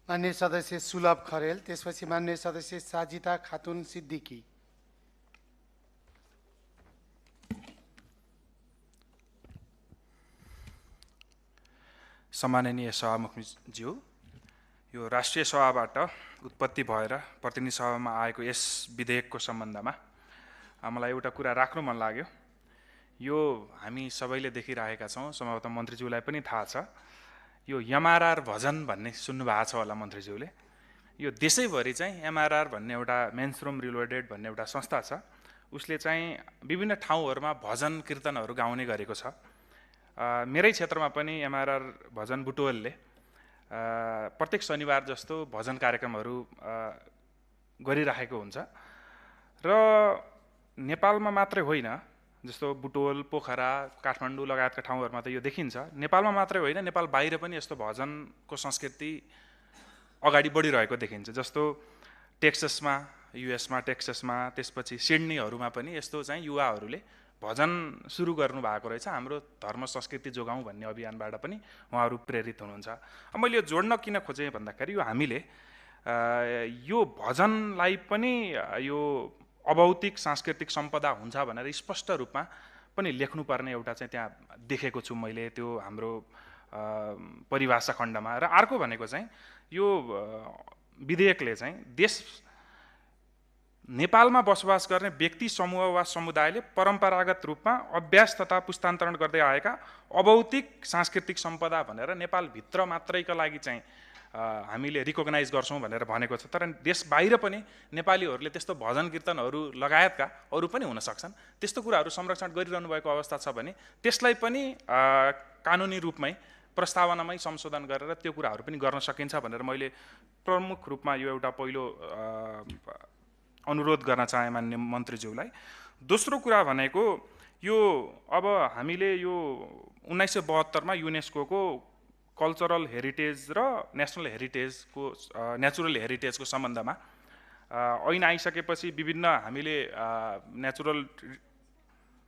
माननीय सदस्य सुलभ खरेल, त्यसपछि माननीय सदस्य साजिदा खातुन सिद्दिकी। सम्माननीय सभामुखज्यू, यो राष्ट्रिय सभाबाट उत्पत्ति भएर प्रतिनिधि सभामा आएको यस विधेयकको सम्बन्धमा मलाई एउटा कुरा राख्नु मन लाग्यो। यो हामी सबैले देखिरहेका छौँ, सम्भवतः मन्त्रीज्यूलाई पनि थाहा छ। यो एमआरआर भजन भन्ने सुन्नुभएको छ होला मन्त्रीज्यूले। यो देशैभरि चाहिँ एमआरआर भन्ने एउटा मेन्सरुम रिलोडेड भन्ने एउटा संस्था छ। उसले चाहिँ विभिन्न ठाउँहरूमा भजन कीर्तनहरू गाउने गरेको छ। मेरै क्षेत्रमा पनि एमआरआर भजन बुटवलले प्रत्येक शनिबार जस्तो भजन कार्यक्रमहरू गरिरहेको हुन्छ र नेपालमा मात्रै होइन, जस्तो बुटवल, पोखरा, काठमाडौँ लगायतका ठाउँहरूमा त यो देखिन्छ। नेपालमा मात्रै होइन, नेपाल बाहिर पनि यस्तो भजनको संस्कृति अगाडि बढिरहेको देखिन्छ। जस्तो टेक्ससमा, युएसमा, टेक्ससमा, त्यसपछि सिडनीहरूमा पनि यस्तो चाहिँ युवाहरूले भजन सुरु गर्नु भएको रहेछ। हाम्रो धर्म संस्कृति जोगाउँ भन्ने अभियानबाट पनि उहाँहरू प्रेरित हुनुहुन्छ। अब मैले यो जोड्न किन खोजेँ भन्दाखेरि यो हामीले यो भजनलाई पनि यो अभौतिक सांस्कृतिक सम्पदा हुन्छ भनेर स्पष्ट रूपमा पनि लेख्नुपर्ने एउटा चाहिँ त्यहाँ देखेको छु मैले त्यो हाम्रो परिभाषा खण्डमा। र अर्को भनेको चाहिँ यो विधेयकले चाहिँ नेपालमा बसोबास गर्ने व्यक्ति समूह वा समुदायले परम्परागत रूपमा अभ्यास तथा पुस्तान्तरण गर्दै आएका अभौतिक सांस्कृतिक सम्पदा भनेर नेपालभित्र मात्रैका लागि चाहिँ हामीले रिकग्नाइज गर्छौँ भनेर भनेको छ। तर देश बाहिर पनि नेपालीहरूले त्यस्तो भजन कीर्तनहरू लगायतका अरू पनि हुन सक्छन्, त्यस्तो कुराहरू संरक्षण गरिरहनु भएको अवस्था छ भने त्यसलाई पनि कानुनी रूपमै प्रस्तावनामै संशोधन गरेर त्यो कुराहरू पनि गर्न सकिन्छ भनेर मैले प्रमुख रूपमा यो एउटा पहिलो अनुरोध गर्न चाहे मान्य मन्त्रीज्यूलाई। दोस्रो कुरा भनेको यो अब हामीले यो 1972मा युनेस्कोको कल्चरल हेरिटेज र नेसनल हेरिटेजको नेचुरल हेरिटेजको सम्बन्धमा ऐन आइसकेपछि विभिन्न हामीले नेचुरल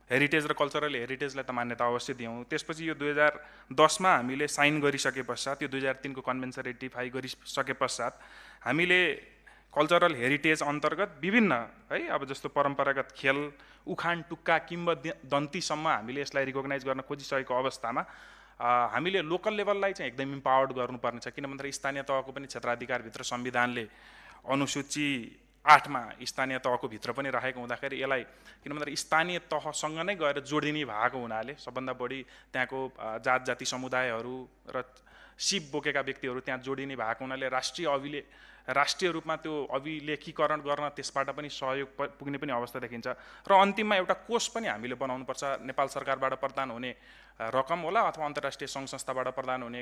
हेरिटेज र कल्चरल हेरिटेजलाई त मान्यता अवश्य दियौँ। त्यसपछि यो 2010मा हामीले साइन गरिसके पश्चात, यो 2003को कन्भेन्सन रेटिफाई गरिसके पश्चात हामीले कल्चरल हेरिटेज अन्तर्गत विभिन्न है, अब जस्तो परम्परागत खेल, उखान, टुक्का, किम्वदन्तीसम्म हामीले यसलाई रिकग्नाइज गर्न खोजिसकेको अवस्थामा हामीले लोकल लेभललाई चाहिँ एकदम इम्पावर्ड गर्नुपर्ने छ। किन भन्दाखेरि स्थानीय तहको पनि क्षेत्राधिकारभित्र संविधानले अनुसूची 8मा स्थानीय तहको भित्र पनि राखेको हुँदाखेरि यसलाई किन भन्दाखेरि स्थानीय तहसँग नै गएर जोडिने भएको हुनाले सबभन्दा बढी त्यहाँको जात जाति समुदायहरू र सिप बोकेका व्यक्तिहरू त्यहाँ जोडिने भएको हुनाले राष्ट्रिय रूपमा त्यो अभिलेखीकरण गर्न त्यसबाट पनि सहयोग पुग्ने पनि अवस्था देखिन्छ। र अन्तिममा एउटा कोष पनि हामीले बनाउनुपर्छ। नेपाल सरकारबाट प्रदान हुने रकम होला अथवा अन्तर्राष्ट्रिय सङ्घ संस्थाबाट प्रदान हुने